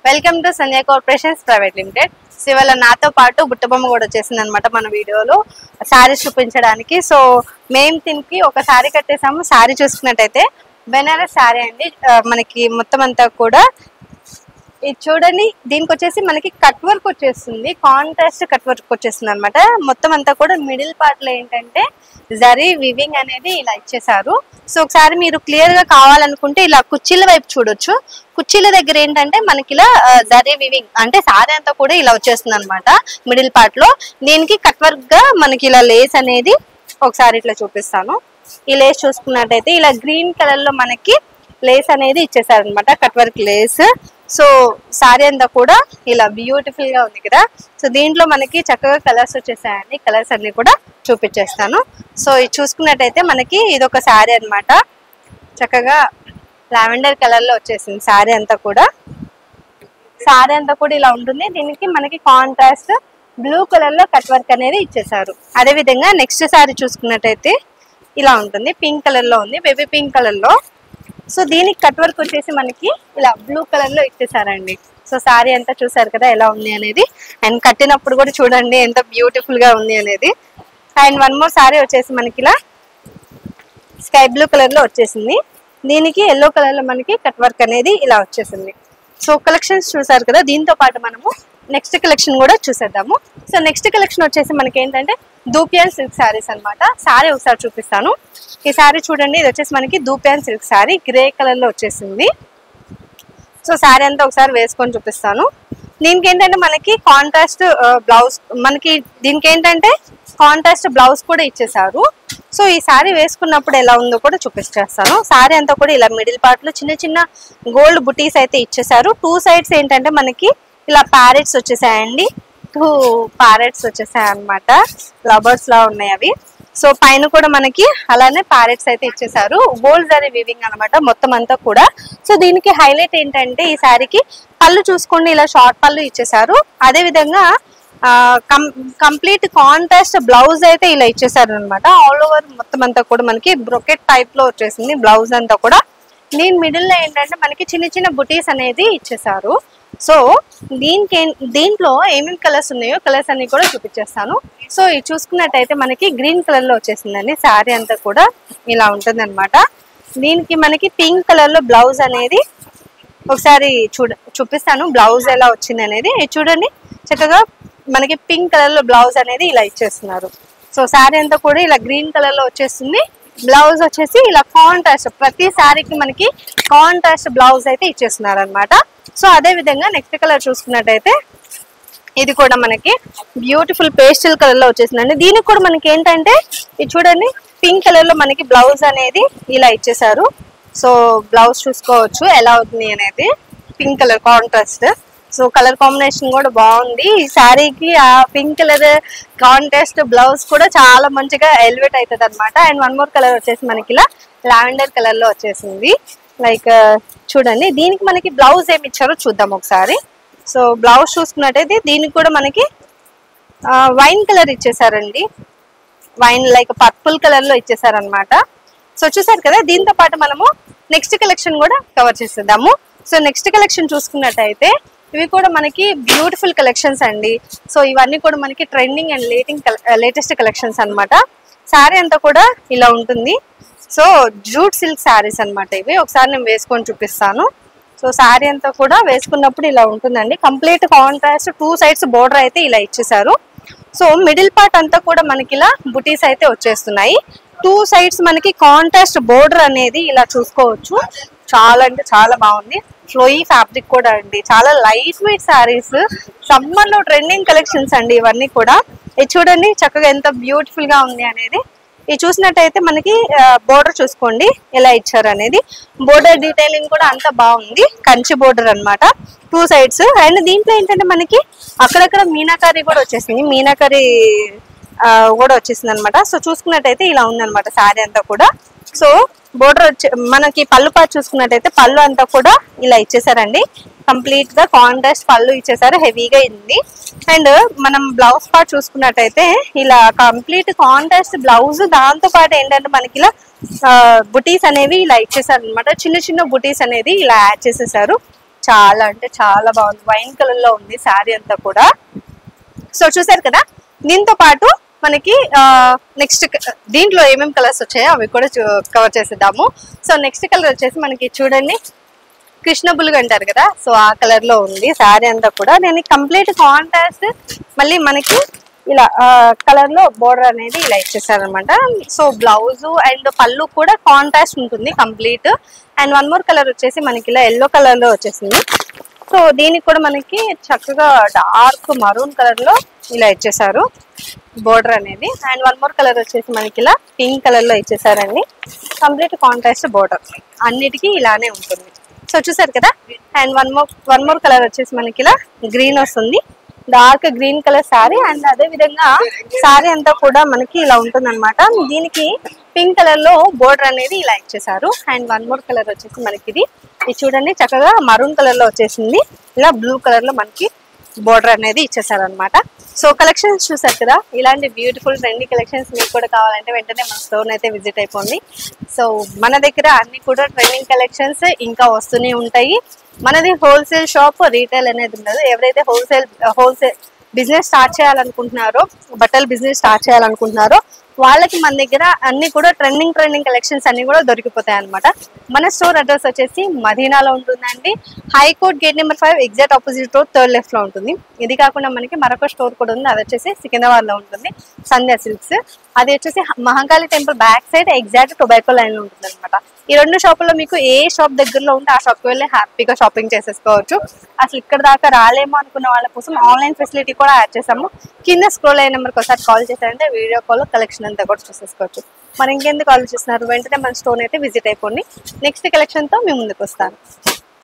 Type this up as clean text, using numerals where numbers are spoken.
Welcome to Sanjay corporations private limited. So ఇవాళ నాతో పాటు బుట్టబొమ్మ కూడా వచ్చేసింది అనమాట మన వీడియోలో శారీస్ చూపించడానికి. సో మేము దీనికి ఒక శారీ కట్టేసాము. శారీ చూసుకున్నట్టయితే బెనారస్ శారీ అండి. మనకి మొత్తం అంతా కూడా ఇది చూడండి, దీనికి వచ్చేసి మనకి కట్ వర్క్ వచ్చేస్తుంది, కాంట్రాస్ట్ కట్ వర్క్ వచ్చేస్తుంది అనమాట. మొత్తం అంతా కూడా మిడిల్ పార్ట్ లో ఏంటంటే జరీ వివింగ్ అనేది ఇలా ఇచ్చేసారు. సో ఒకసారి మీరు క్లియర్ గా కావాలనుకుంటే ఇలా కుర్చీల వైపు చూడొచ్చు. కుర్చీల దగ్గర ఏంటంటే మనకి ఇలా జరీ వివింగ్ అంటే సారీ అంతా కూడా ఇలా వచ్చేస్తుంది అనమాట మిడిల్ పార్ట్ లో. దీనికి కట్ వర్క్ గా మనకి ఇలా లేస్ అనేది ఒకసారి ఇట్లా చూపిస్తాను. ఈ లేస్ చూసుకున్నట్టయితే ఇలా గ్రీన్ కలర్ లో మనకి లేస్ అనేది ఇచ్చేసారు అనమాట, cut work lace. So sorry అంతా కూడా ఇలా బ్యూటిఫుల్ గా ఉంది కదా. సో దీంట్లో మనకి చక్కగా కలర్స్ వచ్చేసాయండి. కలర్స్ అన్ని కూడా చూపించేస్తాను. సో ఇది చూసుకున్నట్టయితే మనకి ఇది ఒక శారీ అనమాట, చక్కగా లావెండర్ కలర్ లో వచ్చేసింది శారీ అంతా కూడా. శారీ అంతా కూడా ఇలా ఉంటుంది. దీనికి మనకి కాంట్రాస్ట్ బ్లూ కలర్ లో కట్ వర్క్ అనేది ఇచ్చేసారు. అదే విధంగా నెక్స్ట్ శారీ చూసుకున్నట్టయితే ఇలా ఉంటుంది, పింక్ కలర్ లో ఉంది, బేబీ పింక్ కలర్ లో. సో దీనికి కట్ వర్క్ వచ్చేసి మనకి ఇలా బ్లూ కలర్ లో ఇచ్చేసారండి. సో శారీ అంతా చూసారు కదా ఎలా ఉంది అనేది, అండ్ కట్టినప్పుడు కూడా చూడండి ఎంత బ్యూటిఫుల్ గా ఉంది అనేది. అండ్ వన్ మోర్ శారీ వచ్చేసి మనకి ఇలా స్కై బ్లూ కలర్ లో వచ్చేసింది. దీనికి ఎల్లో కలర్ లో మనకి కట్ వర్క్ అనేది ఇలా వచ్చేసింది. సో కలెక్షన్స్ చూసారు కదా, దీంతో పాటు మనము నెక్స్ట్ కలెక్షన్ కూడా చూసేద్దాము. సో నెక్స్ట్ కలెక్షన్ వచ్చేసి మనకి ఏంటంటే దూపియాన్ సిల్క్ శారీస్ అనమాట. శారీ ఒకసారి చూపిస్తాను. ఈ శారీ చూడండి, ఇది వచ్చేసి మనకి dupion silk sari grey colour లో వచ్చేసింది. సో శారీ అంతా ఒకసారి వేసుకొని చూపిస్తాను. దీనికి ఏంటంటే మనకి కాంట్రాస్ట్ బ్లౌజ్, మనకి దీనికి ఏంటంటే కాంట్రాస్ట్ బ్లౌజ్ కూడా ఇచ్చేసారు. సో ఈ శారీ వేసుకున్నప్పుడు ఎలా ఉందో కూడా చూపించేస్తాను. శారీ అంతా కూడా ఇలా మిడిల్ పార్ట్ లో చిన్న చిన్న గోల్డ్ బుటీస్ అయితే ఇచ్చేసారు. టూ సైడ్స్ ఏంటంటే మనకి ఇలా ప్యారెట్స్ వచ్చేసాయండి, 2 ప్యారెట్స్ వచ్చేసాయి అనమాట, లవర్స్ లా ఉన్నాయి అవి. సో పైన కూడా మనకి అలానే ప్యారెట్స్ అయితే ఇచ్చేసారు. గోల్డ్ జరీ వీవింగ్ అనమాట మొత్తం అంతా కూడా. సో దీనికి హైలైట్ ఏంటంటే ఈ శారీకి పళ్ళు చూసుకోండి, ఇలా షార్ట్ పళ్ళు ఇచ్చేసారు. అదే విధంగా కంప్లీట్ కాంట్రాస్ట్ బ్లౌజ్ అయితే ఇలా ఇచ్చేసారు అనమాట. ఆల్ ఓవర్ మొత్తం అంతా కూడా మనకి బ్రొకెట్ టైప్ లో వచ్చేసింది బ్లౌజ్ అంతా కూడా. దీని మిడిల్ లో ఏంటంటే మనకి చిన్న చిన్న బుటీస్ అనేది ఇచ్చేసారు. సో దీంట్లో ఏమేమి కలర్స్ ఉన్నాయో కలర్స్ అన్ని కూడా చూపించేస్తాను. సో ఇది చూసుకున్నట్టయితే మనకి గ్రీన్ కలర్ లో వచ్చేసిందండి. శారీ అంతా కూడా ఇలా ఉంటుంది అనమాట. దీనికి మనకి పింక్ కలర్ లో బ్లౌజ్ అనేది ఒకసారి చూపిస్తాను బ్లౌజ్ ఎలా వచ్చింది అనేది. చూడండి చక్కగా మనకి పింక్ కలర్ లో బ్లౌజ్ అనేది ఇలా ఇచ్చేస్తున్నారు. సో శారీ అంతా కూడా ఇలా గ్రీన్ కలర్ లో వచ్చేస్తుంది. బ్లౌజ్ వచ్చేసి ఇలా కాంట్రాస్ట్, ప్రతి శారీకి మనకి కాంట్రాస్ట్ బ్లౌజ్ అయితే ఇచ్చేస్తున్నారు అనమాట. సో అదే విధంగా నెక్స్ట్ కలర్ చూసుకున్నట్టయితే ఇది కూడా మనకి బ్యూటిఫుల్ పేస్టల్ కలర్ లో వచ్చేసిందండి. దీనికి కూడా మనకి ఏంటంటే ఇది చూడండి పింక్ కలర్ లో మనకి బ్లౌజ్ అనేది ఇలా ఇచ్చేసారు. సో బ్లౌజ్ చూసుకోవచ్చు ఎలా అవుతుంది అనేది, pink colour contrast. So colour combination కూడా బాగుంది. ఈ శారీకి ఆ పింక్ కలర్ కాంట్రాస్ట్ బ్లౌజ్ కూడా చాలా మంచిగా ఎలివేట్ అవుతుంది అనమాట. అండ్ వన్ మోర్ కలర్ వచ్చేసి మనకి ఇలా లావెండర్ కలర్ లో వచ్చేసింది. లైక్ చూడండి దీనికి మనకి బ్లౌజ్ ఏమి ఇచ్చారో చూద్దాం ఒకసారి. సో బ్లౌజ్ చూసుకున్నట్టయితే దీనికి కూడా మనకి వైన్ కలర్ ఇచ్చేసారండి, వైన్ లైక్ పర్పుల్ కలర్ లో ఇచ్చేసారనమాట. సో చూసారు కదా, దీంతో పాటు మనము నెక్స్ట్ కలెక్షన్ కూడా కవర్ చేసేద్దాము. సో నెక్స్ట్ కలెక్షన్ చూసుకున్నట్టయితే ఇవి కూడా మనకి బ్యూటిఫుల్ కలెక్షన్స్ అండి. సో ఇవన్నీ కూడా మనకి ట్రెండింగ్ అండ్ లేటెస్ట్ కలెక్షన్స్ అనమాట. శారీ అంతా కూడా ఇలా ఉంటుంది. సో జూట్ సిల్క్ శారీస్ అనమాట ఇవి. ఒకసారి నేను వేసుకొని చూపిస్తాను. సో శారీ అంతా కూడా వేసుకున్నప్పుడు ఇలా ఉంటుందండి. కంప్లీట్ కాంట్రాస్ట్ 2 సైడ్స్ బోర్డర్ అయితే ఇలా ఇచ్చేసారు. సో మిడిల్ పార్ట్ అంతా కూడా మనకి ఇలా బుటీస్ అయితే వచ్చేస్తున్నాయి. 2 సైడ్స్ మనకి కాంట్రాస్ట్ బోర్డర్ అనేది ఇలా చూసుకోవచ్చు. చాలా అంటే చాలా బాగుంది. ఫ్లోయీ ఫ్యాబ్రిక్ కూడా అండి, చాలా లైట్ వెయిట్ శారీస్, సమ్మర్ లో ట్రెండింగ్ కలెక్షన్స్ అండి ఇవన్నీ కూడా. ఇది చూడండి చక్కగా ఎంత బ్యూటిఫుల్ గా ఉంది అనేది. ఇది చూసినట్టయితే మనకి బోర్డర్ చూసుకోండి ఎలా ఇచ్చారు అనేది. బోర్డర్ డీటెయిలింగ్ కూడా అంత బాగుంది, కంచి బోర్డర్ అనమాట 2 సైడ్స్. అండ్ దీంట్లో ఏంటంటే మనకి అక్కడక్కడ మీనాకారి కూడా వచ్చేసింది, మీనాకారి కూడా వచ్చేసింది అనమాట. సో చూసుకున్నట్టయితే ఇలా ఉందన్నమాట శారీ అంతా కూడా. సో బోర్డర్ వచ్చే మనకి పళ్ళు పార్ట్ చూసుకున్నట్టయితే పళ్ళు అంతా కూడా ఇలా ఇచ్చేసారండి. కంప్లీట్ గా కాంట్రాస్ట్ పళ్ళు ఇచ్చేసారు, హెవీగా ఉంది. అండ్ మనం బ్లౌజ్ పార్ట్ చూసుకున్నట్టయితే ఇలా కంప్లీట్ కాంట్రాస్ట్ బ్లౌజ్, దాంతో పాటు ఏంటంటే మనకి ఇలా బుటీస్ అనేవి ఇలా ఇచ్చేసారు అనమాట. చిన్న చిన్న బుటీస్ అనేది ఇలా యాడ్ చేసేసారు. చాలా అంటే చాలా బాగుంది. వైన్ కలర్ లో ఉంది శారీ అంతా కూడా. సో చూసారు కదా, దీంతో పాటు మనకి నెక్స్ట్ దీంట్లో ఏమేమి కలర్స్ వచ్చాయో అవి కూడా కవర్ చేసేద్దాము. సో నెక్స్ట్ కలర్ వచ్చేసి మనకి చూడండి కృష్ణ బులుగు అంటారు కదా, సో ఆ కలర్ లో ఉంది శారీ అంతా కూడా. నేను కంప్లీట్ కాంట్రాస్ట్ మళ్ళీ మనకి ఇలా కలర్ లో బోర్డర్ అనేది ఇలా ఇచ్చేసారనమాట. సో బ్లౌజ్ అండ్ పళ్ళు కూడా కాంట్రాస్ట్ ఉంటుంది complete. And one more colour వచ్చేసి మనకి ఇలా ఎల్లో కలర్ లో వచ్చేసింది. సో దీనికి కూడా మనకి చక్కగా డార్క్ మరూన్ కలర్ లో ఇలా ఇచ్చేసారు బోర్డర్ అనేది. అండ్ వన్ మోర్ కలర్ వచ్చేసి మనకి ఇలా పింక్ కలర్ లో ఇచ్చేసారండి. కంప్లీట్ కాంట్రాస్ట్ బోర్డర్ అన్నిటికీ ఇలానే ఉంటుంది. సో చూసారు కదా. అండ్ వన్ మోర్ కలర్ వచ్చేసి మనకి ఇలా గ్రీన్ వస్తుంది, dark green colour sari. And అదే విధంగా శారీ అంతా కూడా మనకి ఇలా ఉంటుంది అనమాట. దీనికి పింక్ కలర్ లో బోర్డర్ అనేది ఇలా ఇచ్చేసారు. అండ్ వన్ మోర్ కలర్ వచ్చేసి మనకి ఇది చూడండి చక్కగా మరూన్ కలర్ లో వచ్చేసింది, ఇలా బ్లూ కలర్ లో మనకి బోర్డర్ అనేది ఇచ్చేసారు అనమాట. సో కలెక్షన్స్ చూసారు కదా, ఇలాంటి బ్యూటిఫుల్ ట్రెండీ కలెక్షన్స్ మీకు కూడా కావాలంటే వెంటనే మన స్టోర్ అయితే విజిట్ అయిపోండి. సో మన దగ్గర అన్ని కూడా ట్రెండింగ్ కలెక్షన్స్ ఇంకా వస్తూనే ఉంటాయి. మనది హోల్సేల్ షాప్, రీటైల్ అనేది ఉండదు. ఎవరైతే హోల్సేల్ బిజినెస్ స్టార్ట్ చేయాలనుకుంటున్నారో, బట్టల బిజినెస్ స్టార్ట్ చేయాలనుకుంటున్నారో వాళ్ళకి మన దగ్గర అన్ని కూడా ట్రెండింగ్ కలెక్షన్స్ అన్ని కూడా దొరికిపోతాయి అనమాట. మన స్టోర్ అడ్రస్ వచ్చేసి మదీనాలో ఉంటుందండి. High court gate number 5 exact opposite road third left లో ఉంటుంది. ఇది కాకుండా మనకి మరొక స్టోర్ కూడా ఉంది, అది వచ్చేసి సికింద్రాబాద్ లో ఉంటుంది, సంధ్యా సిల్క్స్. అది వచ్చేసి Mahankali temple back side exact tobacco line లో ఉంటుంది అనమాట. ఈ రెండు షాపుల్లో మీకు ఏ షాప్ దగ్గరలో ఉంటే ఆ షాప్కి వెళ్ళి హ్యాపీగా షాపింగ్ చేసేసుకోవచ్చు. అసలు ఇక్కడ దాకా రాలేమో అనుకున్న వాళ్ళ కోసం ఆన్లైన్ ఫెసిలిటీ కూడా యాడ్ చేసాము. కింద స్క్రోల్ అయిన నెంబర్కి ఒకసారి కాల్ చేశారంటే వీడియో కాల్ కలెక్షన్ అంతా కూడా చూసేసుకోవచ్చు. మరి ఇంకెందుకు కాల్ చేస్తున్నారు, వెంటనే మన స్టోర్ అయితే విజిట్ అయిపోండి. నెక్స్ట్ కలెక్షన్తో మీ ముందుకు వస్తాను.